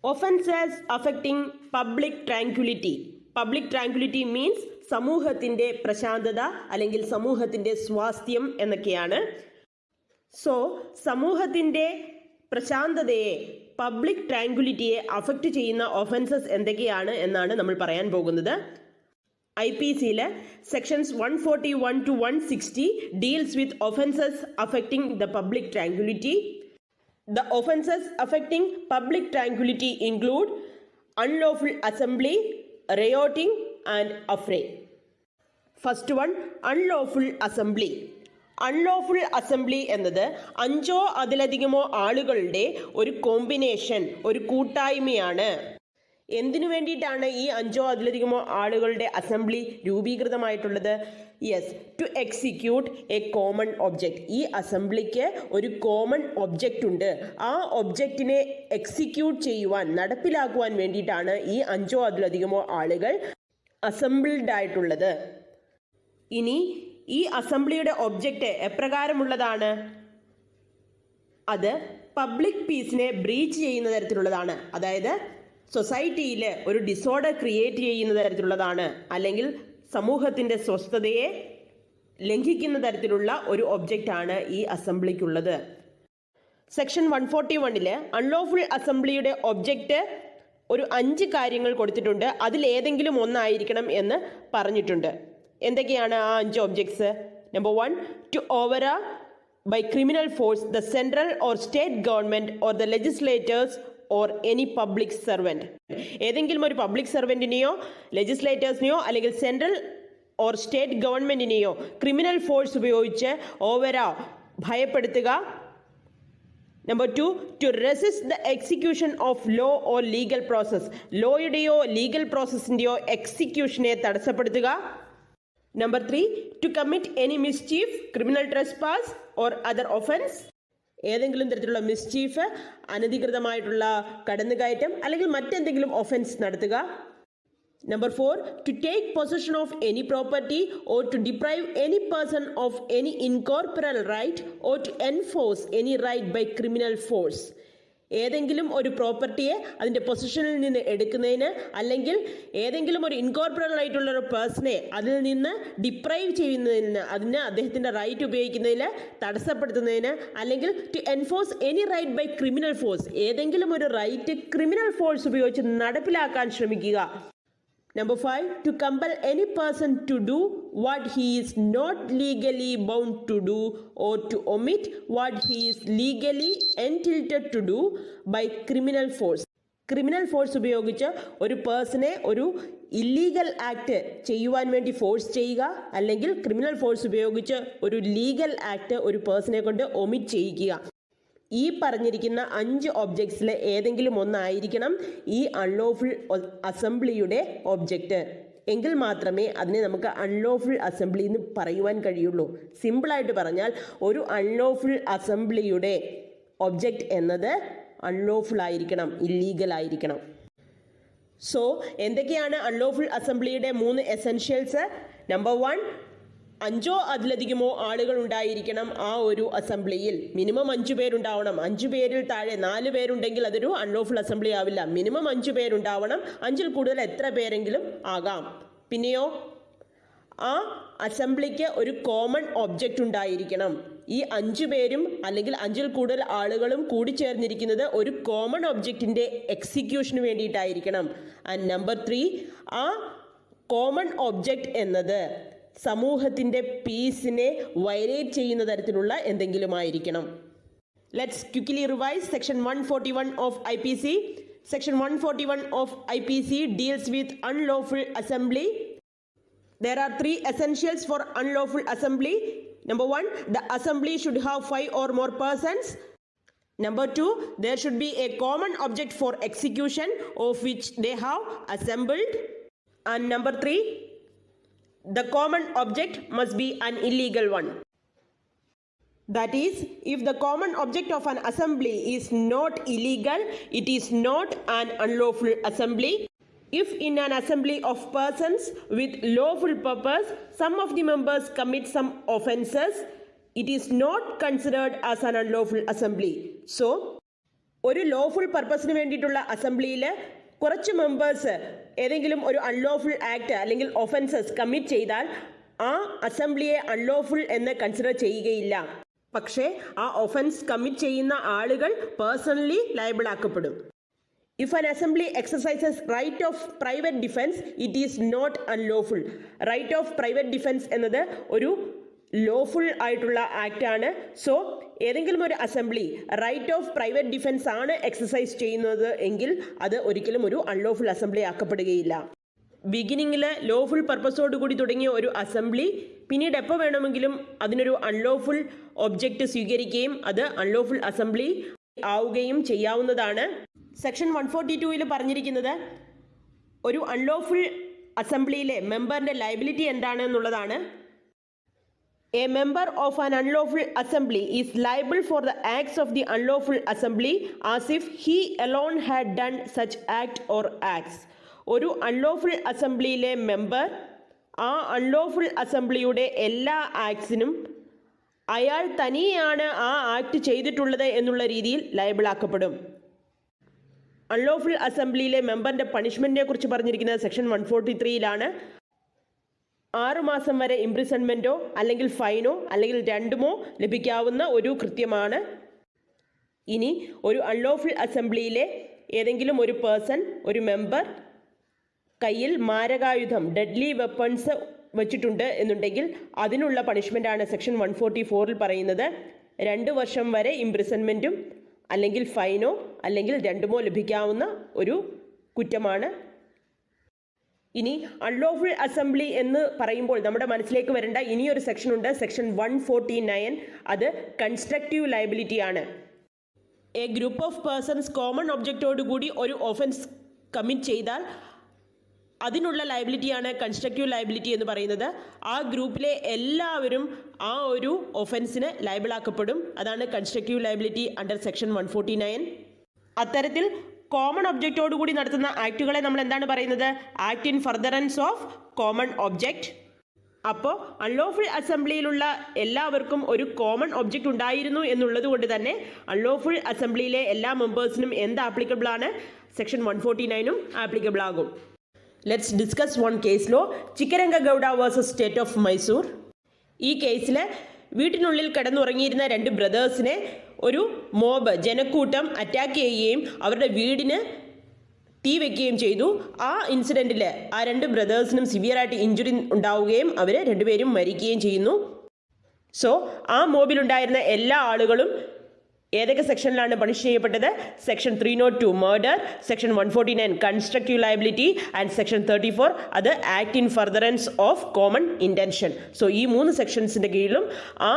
Offenses affecting public tranquility. Public tranquility means സമൂഹത്തിൻ്റെ പ്രശാന്തത അല്ലെങ്കിൽ സമൂഹത്തിൻ്റെ സ്വാസ്ഥ്യം എന്നൊക്കെയാണ്. സോ സമൂഹത്തിൻ്റെ പ്രശാന്തതയെ, പബ്ലിക് ട്രാങ്ക്വിലിറ്റിയെ അഫക്റ്റ് ചെയ്യുന്ന ഒഫൻസസ് എന്തൊക്കെയാണ് എന്നാണ് നമ്മൾ പറയാൻ പോകുന്നത്. IPCയിലെ sections 141 to 160 deals with offences affecting the public tranquility. The offenses affecting public tranquility include unlawful assembly, rioting and affray. First one, unlawful assembly. Unlawful assembly എന്നത് 5 അതിലധികമോ ആളുകളുടെ ഒരു കോമ്പിനേഷൻ, ഒരു കൂട്ടായ്മയാണ്. എന്തിനു വേണ്ടിയിട്ടാണ് ഈ 5 അതിലധികമോ ആളുകളുടെ അസംബ്ലി രൂപീകൃതമായിട്ടുള്ളത്? Yes, to execute a common object. ഈ അസംബ്ലിക്ക് ഒരു കോമൺ ഒബ്ജക്റ്റ് ഉണ്ട്. ആ ഒബ്ജക്റ്റിനെ എക്സിക്യൂട്ട് ചെയ്യുവാൻ, നടപ്പിലാക്കുവാൻ വേണ്ടിയിട്ടാണ് ഈ 5 അതിലധികമോ ആളുകൾ അസംബിൾഡ് ആയിട്ടുള്ളത്. ഇനി ഈ അസംബ്ലിയുടെ ഒബ്ജക്റ്റ് എപ്രകാരമുള്ളതാണ്? അത് പബ്ലിക് പീസിനെ ബ്രീച്ച് ചെയ്യുന്ന തരത്തിലുള്ളതാണ്. അതായത് സൊസൈറ്റിയിൽ ഒരു ഡിസോർഡർ ക്രിയേറ്റ് ചെയ്യുന്ന തരത്തിലുള്ളതാണ്, അല്ലെങ്കിൽ സമൂഹത്തിൻ്റെ സ്വസ്ഥതയെ ലംഘിക്കുന്ന തരത്തിലുള്ള ഒരു ഒബ്ജക്റ്റാണ് ഈ അസംബ്ലിക്കുള്ളത്. സെക്ഷൻ 141 അൺലോഫുൾ അസംബ്ലിയുടെ ഒബ്ജക്റ്റ് ഒരു 5 കാര്യങ്ങൾ കൊടുത്തിട്ടുണ്ട്. അതിലേതെങ്കിലും ഒന്നായിരിക്കണം എന്ന് പറഞ്ഞിട്ടുണ്ട്. എന്തൊക്കെയാണ് ആ 5 objects? Number 1, to overawe by criminal force the central or state government or the legislators or any public servant. ഏതെങ്കിലും ഒരു പബ്ലിക് സർവൻറ്റിനെയോ ലെജിസ്ലേറ്റേഴ്സിനെയോ അല്ലെങ്കിൽ സെൻട്രൽ ഓർ സ്റ്റേറ്റ് ഗവൺമെൻറ്റിനെയോ ക്രിമിനൽ ഫോഴ്സ് ഉപയോഗിച്ച് ഓവറാ, ഭയപ്പെടുത്തുക. Number 2, to resist the execution of law or legal process. ലോയുടെയോ legal പ്രോസസ്സിൻ്റെയോ എക്സിക്യൂഷനെ തടസ്സപ്പെടുത്തുക. Number 3, to commit any mischief, criminal trespass or other offence. ഏതെങ്കിലും തരത്തിലുള്ള മിസ്ചീഫ്, അനധികൃതമായിട്ടുള്ള കടന്നുകയറ്റം അല്ലെങ്കിൽ മറ്റെന്തെങ്കിലും ഒഫൻസ് നടത്തുക. Number 4, to take possession of any property or to deprive any person of any incorporeal right or to enforce any right by criminal force. ഏതെങ്കിലും ഒരു പ്രോപ്പർട്ടിയെ അതിൻ്റെ പൊസിഷനിൽ നിന്ന് എടുക്കുന്നതിന്, അല്ലെങ്കിൽ ഏതെങ്കിലും ഒരു ഇൻകോർപ്പറൽ ആയിട്ടുള്ള ഒരു പേഴ്സണെ അതിൽ നിന്ന് ഡിപ്രൈവ് ചെയ്യുന്നതിന്, അതിന് അദ്ദേഹത്തിൻ്റെ റൈറ്റ് ഉപയോഗിക്കുന്നതിൽ തടസ്സപ്പെടുത്തുന്നതിന്, അല്ലെങ്കിൽ to enforce any right by criminal force, ഏതെങ്കിലും ഒരു റൈറ്റ് ക്രിമിനൽ ഫോഴ്സ് ഉപയോഗിച്ച് നടപ്പിലാക്കാൻ ശ്രമിക്കുക. Number 5, to compel any person to do what he is not legally bound to do or to omit what he is legally entitled to do by criminal force. Criminal force ഉപയോഗിച്ച് ഒരു പേഴ്സണെ ഒരു illegal act ചെയ്യുവാൻ വേണ്ടി force ചെയ്യുക, അല്ലെങ്കിൽ criminal force ഉപയോഗിച്ച് ഒരു ലീഗൽ ആക്ട് ഒരു പേഴ്സണെ കൊണ്ട് ഒമിറ്റ് ചെയ്യിക്കുക. ഈ പറഞ്ഞിരിക്കുന്ന 5 ഒബ്ജക്ട്സിൽ ഏതെങ്കിലും ഒന്നായിരിക്കണം ഈ അൺലോഫുൾ അസംബ്ലിയുടെ ഒബ്ജക്റ്റ്. എങ്കിൽ മാത്രമേ അതിനെ നമുക്ക് അൺലോഫുൾ അസംബ്ലി എന്ന് പറയുവാൻ കഴിയുള്ളൂ. സിമ്പിളായിട്ട് പറഞ്ഞാൽ ഒരു അൺലോഫുൾ അസംബ്ലിയുടെ ഒബ്ജക്റ്റ് എന്നത് അൺലോഫുൾ ആയിരിക്കണം, ഇല്ലീഗൽ ആയിരിക്കണം. സോ എന്തൊക്കെയാണ് അൺലോഫുൾ അസംബ്ലിയുടെ 3 എസെൻഷ്യൽസ്? നമ്പർ 1, 5 അതിലധികമോ ആളുകൾ ഉണ്ടായിരിക്കണം ആ ഒരു അസംബ്ലിയിൽ. മിനിമം 5 പേരുണ്ടാവണം. 5 പേരിൽ താഴെ 4 പേരുണ്ടെങ്കിൽ അതൊരു അൺലോഫുൾ അസംബ്ലി ആവില്ല. മിനിമം 5 പേരുണ്ടാവണം. 5ൽ കൂടുതൽ എത്ര പേരെങ്കിലും ആകാം. പിന്നെയോ ആ അസംബ്ലിക്ക് ഒരു കോമൺ ഒബ്ജക്റ്റ് ഉണ്ടായിരിക്കണം. ഈ 5 പേരും അല്ലെങ്കിൽ 5ൽ കൂടുതൽ ആളുകളും കൂടിച്ചേർന്നിരിക്കുന്നത് ഒരു കോമൺ ഒബ്ജക്റ്റിൻ്റെ എക്സിക്യൂഷന് വേണ്ടിയിട്ടായിരിക്കണം. ആൻഡ് നമ്പർ 3, ആ കോമൺ ഒബ്ജക്റ്റ് എന്നത് സമൂഹത്തിൻ്റെ പീസിനെ വയലേറ്റ് ചെയ്യുന്ന തരത്തിലുള്ള എന്തെങ്കിലും ആയിരിക്കണം. Let's quickly revise section 141 of IPC. Section 141 of IPC deals with unlawful assembly. There are 3 essentials for unlawful assembly. Number 1, the assembly should have 5 or more persons. Number 2, there should be a common object for execution of which they have assembled. And number 3, the common object must be an illegal one. That is, if the common object of an assembly is not illegal, it is not an unlawful assembly. If in an assembly of persons with lawful purpose, some of the members commit some offences, it is not considered as an unlawful assembly. So, ഒരു lawful പർപ്പസിന് വേണ്ടിയിട്ടുള്ള അസംബ്ലിയിൽ കുറച്ച് members ഏതെങ്കിലും ഒരു unlawful act അല്ലെങ്കിൽ offences commit ചെയ്താൽ ആ അസംബ്ലിയെ അൺലോഫുൾ എന്ന് കൺസിഡർ ചെയ്യുകയില്ല. പക്ഷേ ആ ഒഫൻസ് കമ്മിറ്റ് ചെയ്യുന്ന ആളുകൾ പേഴ്സണലി ലയബിൾ ആക്കപ്പെടും. If an assembly exercises right of private defense, it is not unlawful. Right of private defense എന്നത് ഒരു ലോഫുൾ ആയിട്ടുള്ള ആക്ട് ആണ്. സോ ഏതെങ്കിലും ഒരു assembly right of private defence ആണ് എക്സസൈസ് ചെയ്യുന്നത് എങ്കിൽ അത് ഒരിക്കലും ഒരു അൺലോഫുൾ അസംബ്ലി ആക്കപ്പെടുകയില്ല. ബിഗിനിങ്ങിൽ ലോഫുൾ പർപ്പസോടുകൂടി തുടങ്ങിയ ഒരു അസംബ്ലി പിന്നീട് എപ്പോൾ വേണമെങ്കിലും അതിനൊരു അൺലോഫുൾ ഒബ്ജക്റ്റ് സ്വീകരിക്കുകയും അത് അൺലോഫുൾ അസംബ്ലി ആവുകയും ചെയ്യാവുന്നതാണ്. സെക്ഷൻ 142 പറഞ്ഞിരിക്കുന്നത് ഒരു അൺലോഫുൾ അസംബ്ലിയിലെ മെമ്പറിൻ്റെ ലയബിലിറ്റി എന്താണ് എന്നുള്ളതാണ്. A member of an unlawful assembly is liable for the acts of the unlawful assembly as if he alone had done such act or acts. ഒരു unlawful അസംബ്ലിയിലെ member ആ unlawful അസംബ്ലിയുടെ എല്ലാ ആക്ട്സിനും അയാൾ തനിയാണ് ആ act ചെയ്തിട്ടുള്ളത് എന്നുള്ള രീതിയിൽ ലയബിൾ ആക്കപ്പെടും. അൺലോഫുൾ അസംബ്ലിയിലെ മെമ്പറിൻ്റെ പണിഷ്മെൻറ്റിനെ കുറിച്ച് പറഞ്ഞിരിക്കുന്നത് സെക്ഷൻ 143 6 മാസം വരെ ഇംപ്രിസൺമെൻറ്റോ അല്ലെങ്കിൽ ഫൈനോ അല്ലെങ്കിൽ രണ്ടുമോ ലഭിക്കാവുന്ന ഒരു കൃത്യമാണ്. ഇനി ഒരു അൺലോഫുൾ അസംബ്ലിയിലെ ഏതെങ്കിലും ഒരു പേഴ്സൺ, ഒരു മെമ്പർ കയ്യിൽ മാരകായുധം ഡെഡ്ലി വെപ്പൺസ് വച്ചിട്ടുണ്ട് എന്നുണ്ടെങ്കിൽ അതിനുള്ള പണിഷ്മെൻ്റാണ് സെക്ഷൻ 144 പറയുന്നത്. 2 വർഷം വരെ ഇംപ്രിസൺമെൻറ്റും അല്ലെങ്കിൽ ഫൈനോ അല്ലെങ്കിൽ രണ്ടുമോ ലഭിക്കാവുന്ന ഒരു കുറ്റമാണ്. ഇനി അൺലോഫുൾ അസംബ്ലി എന്ന് പറയുമ്പോൾ നമ്മുടെ മനസ്സിലേക്ക് വരേണ്ട ഇനിയൊരു സെക്ഷൻ ഉണ്ട്, സെക്ഷൻ 149. അത് കൺസ്ട്രക്റ്റീവ് ലയബിലിറ്റി ആണ്. A group of persons common ഒബ്ജക്റ്റോടുകൂടി ഒരു ഒഫൻസ് കമ്മിറ്റ് ചെയ്താൽ അതിനുള്ള ലയബിലിറ്റിയാണ് കൺസ്ട്രക്റ്റീവ് ലയബിലിറ്റി എന്ന് പറയുന്നത്. ആ ഗ്രൂപ്പിലെ എല്ലാവരും ആ ഒരു ഒഫൻസിന് ലയബിളാക്കപ്പെടും. അതാണ് കൺസ്ട്രക്റ്റീവ് ലയബിലിറ്റി അണ്ടർ സെക്ഷൻ 149. അത്തരത്തിൽ കോമൺ ഒബ്ജക്റ്റോടുകൂടി നടത്തുന്ന ആക്ടുകളെ നമ്മൾ എന്താണ് പറയുന്നത്? Act in furtherance of common object. അപ്പോൾ അൺലോഫുൾ അസംബ്ലിയിലുള്ള എല്ലാവർക്കും ഒരു കോമൺ ഒബ്ജക്റ്റ് ഉണ്ടായിരുന്നു എന്നുള്ളത് കൊണ്ട് തന്നെ അൺലോഫുൾ അസംബ്ലിയിലെ എല്ലാ മെമ്പേഴ്സിനും എന്ത് ആപ്ലിക്കബിൾ ആണ്? സെക്ഷൻ 149 ആപ്ലിക്കബിൾ ആകും. Let's discuss one case law, Chikkaranga Gowda versus state of Mysore. ഈ കേസിൽ വീട്ടിനുള്ളിൽ കിടന്നുറങ്ങിയിരുന്ന 2 ബ്രദേഴ്സിനെ ഒരു മോബ്, ജനക്കൂട്ടം അറ്റാക്ക് ചെയ്യുകയും അവരുടെ വീടിന് തീ വയ്ക്കുകയും ചെയ്തു. ആ ഇൻസിഡൻറ്റിൽ ആ 2 ബ്രദേഴ്സിനും സിവിയറായിട്ട് ഇഞ്ചുറി ഉണ്ടാവുകയും അവർ 2 പേരും മരിക്കുകയും ചെയ്യുന്നു. സോ ആ മോബിലുണ്ടായിരുന്ന എല്ലാ ആളുകളും ഏതൊക്കെ സെക്ഷനിലാണ് പണിഷ് ചെയ്യപ്പെട്ടത്? Section 302 murder, section 149 constructive liability and section 34 അത് act in furtherance of common intention. So ഈ 3 സെക്ഷൻസിൻ്റെ കീഴിലും ആ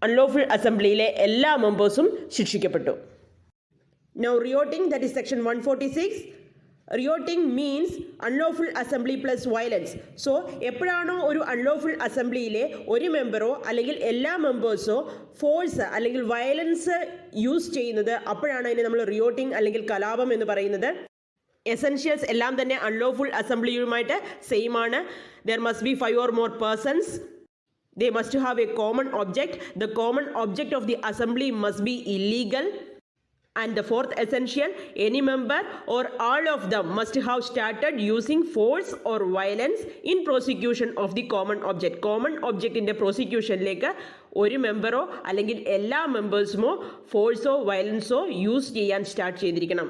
അൺലോഫുൾ അസംബ്ലിയിലെ എല്ലാ മെമ്പേഴ്സും ശിക്ഷിക്കപ്പെട്ടു. Now rioting, that is section 146. Rioting means unlawful assembly plus violence. So എപ്പോഴാണോ ഒരു അൺലോഫുൾ അസംബ്ലിയിലെ ഒരു മെമ്പറോ അല്ലെങ്കിൽ എല്ലാ മെമ്പേഴ്സോ ഫോഴ്സ് അല്ലെങ്കിൽ വയലൻസ് യൂസ് ചെയ്യുന്നത്, അപ്പോഴാണ് അതിനെ നമ്മൾ റിയോട്ടിംഗ് അല്ലെങ്കിൽ കലാപം എന്ന് പറയുന്നത്. എസെൻഷ്യൽസ് എല്ലാം തന്നെ അൺലോഫുൾ അസംബ്ലിയുമായിട്ട് സെയിം ആണ്. There must be 5 or more persons. They must have a common object. The common object of the assembly must be illegal. And the 4th essential, any member or all of them must have started using force or violence in prosecution of the common object. Common object in the prosecution like ഒരു മെമ്പറോ അല്ലെങ്കിൽ എല്ലാ മെമ്പേഴ്സുമോ ഫോഴ്സോ വയലൻസോ യൂസ് ചെയ്യാൻ start ചെയ്തിരിക്കണം.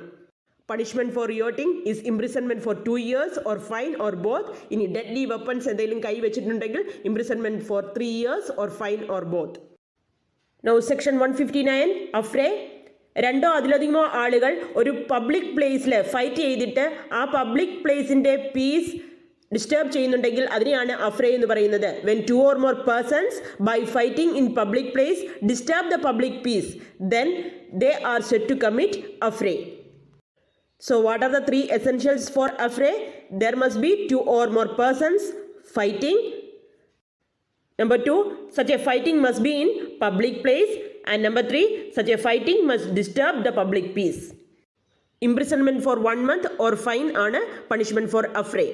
Punishment for rioting is imprisonment for 2 years or fine or both. ഇനി ഡെഡ്ലി വെപ്പൺസ് എന്തെങ്കിലും കൈ വെച്ചിട്ടുണ്ടെങ്കിൽ imprisonment for 3 years or fine or both. Now section 159 affray. 2 അതിലധികമോ ആളുകൾ ഒരു പബ്ലിക് പ്ലേസിൽ ഫൈറ്റ് ചെയ്തിട്ട് ആ പബ്ലിക് പ്ലേസിൻ്റെ പീസ് ഡിസ്റ്റർബ് ചെയ്യുന്നുണ്ടെങ്കിൽ അതിനെയാണ് അഫ്രേ എന്ന് പറയുന്നത്. When 2 or more persons by fighting in public place disturb the public peace, then they are said to commit affray. So what are the 3 essentials for affray? There must be 2 or more persons fighting. Number 2, such a fighting must be in public place. And number 3, such a fighting must disturb the public peace. Imprisonment for 1 month or fine ആണ് punishment for affray.